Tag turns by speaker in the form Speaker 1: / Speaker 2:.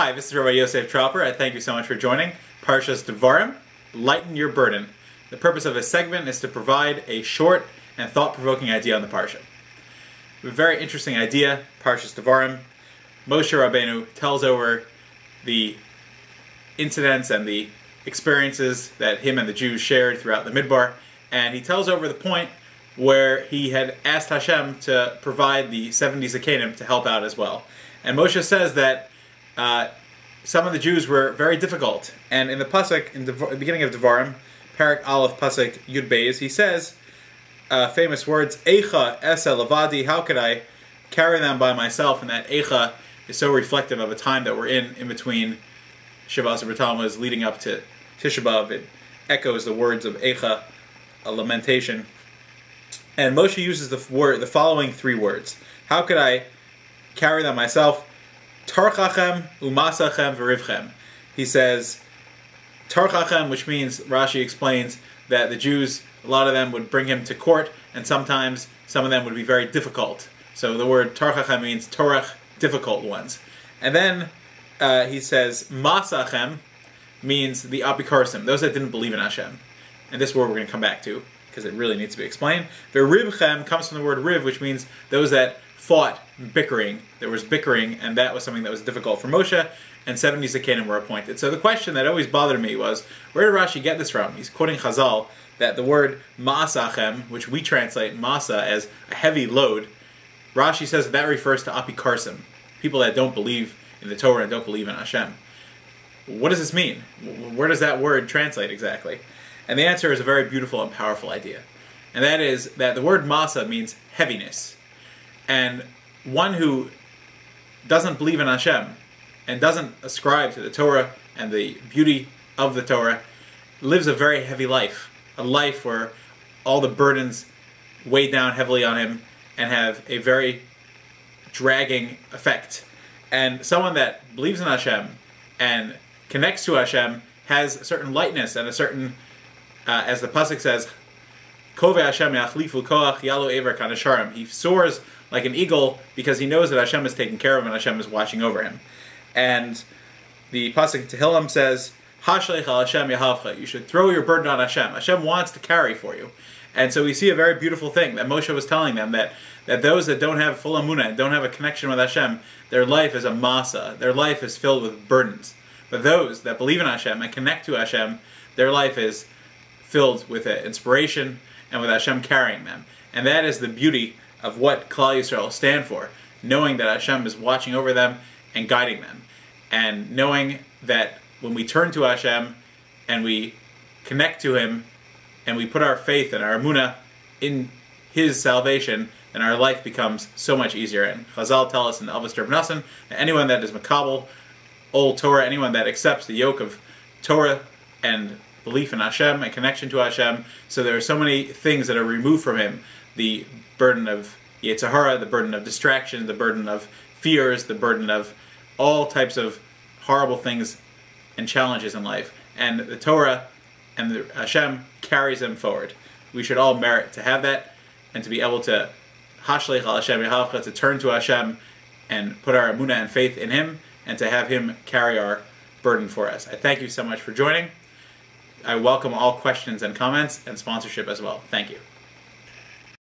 Speaker 1: Hi, this is Rabbi Yosef Tropper. I thank you so much for joining Parshas Devarim, Lighten Your Burden. The purpose of this segment is to provide a short and thought-provoking idea on the Parsha. A very interesting idea, Parshas Devarim. Moshe Rabbeinu tells over the incidents and the experiences that him and the Jews shared throughout the Midbar, and he tells over the point where he had asked Hashem to provide the 70 Zakenim to help out as well. And Moshe says that some of the Jews were very difficult. And in the Pasuk, in the beginning of Devarim, Parak Aleph Pasuk Yud Beis, he says famous words, Eicha esa levadi, how could I carry them by myself? And that Eicha is so reflective of a time that we're in between Shavas and B'Talmuz leading up to Tisha B'Av. It echoes the words of Eicha, a lamentation. And Moshe uses the following three words. How could I carry them myself? Tarchachem umasachem v'rivchem. He says, Tarchachem, which means, Rashi explains, that the Jews, a lot of them would bring him to court, and sometimes some of them would be very difficult. So the word Tarchachem means Torach, difficult ones. And then he says, Masachem means the Apikarsim, those that didn't believe in Hashem. And this word we're going to come back to, because it really needs to be explained. The Rivchem comes from the word Riv, which means those that fought, bickering. There was bickering, and that was something that was difficult for Moshe, and 70 Zakenim were appointed. So the question that always bothered me was, where did Rashi get this from? He's quoting Chazal, that the word Ma'asachem, which we translate Masa as a heavy load, Rashi says that refers to Apikarsim, people that don't believe in the Torah and don't believe in Hashem. What does this mean? Where does that word translate exactly? And the answer is a very beautiful and powerful idea. And that is that the word Masa means heaviness. And one who doesn't believe in Hashem and doesn't ascribe to the Torah and the beauty of the Torah lives a very heavy life. A life where all the burdens weigh down heavily on him and have a very dragging effect. And someone that believes in Hashem and connects to Hashem has a certain lightness and a certain, as the Pasuk says, Kove Hashem yachlifu koach yalu ever kanasharim. He soars like an eagle because he knows that Hashem is taking care of him and Hashem is watching over him. And the Pasuk Tehillim says, Hashleich al Hashem yahavcha. You should throw your burden on Hashem. Hashem wants to carry for you. And so we see a very beautiful thing that Moshe was telling them, that those that don't have full emunah, don't have a connection with Hashem, their life is a masa. Their life is filled with burdens. But those that believe in Hashem and connect to Hashem, their life is filled with inspiration and with Hashem carrying them. And that is the beauty of what Klal Yisrael stand for, knowing that Hashem is watching over them and guiding them, and knowing that when we turn to Hashem and we connect to Him and we put our faith and our emunah in His salvation, then our life becomes so much easier. And Chazal tell us in the Avos Rav Nassan that anyone that is makabel old Torah, anyone that accepts the yoke of Torah and belief in Hashem and connection to Hashem, so there are so many things that are removed from him, the burden of Yetzer Hara, the burden of distraction, the burden of fears, the burden of all types of horrible things and challenges in life. And the Torah and the Hashem carries them forward. We should all merit to have that and to be able to Hashleich al Hashem yahavcha, to turn to Hashem and put our emunah and faith in Him and to have Him carry our burden for us. I thank you so much for joining. I welcome all questions and comments and sponsorship as well. Thank you.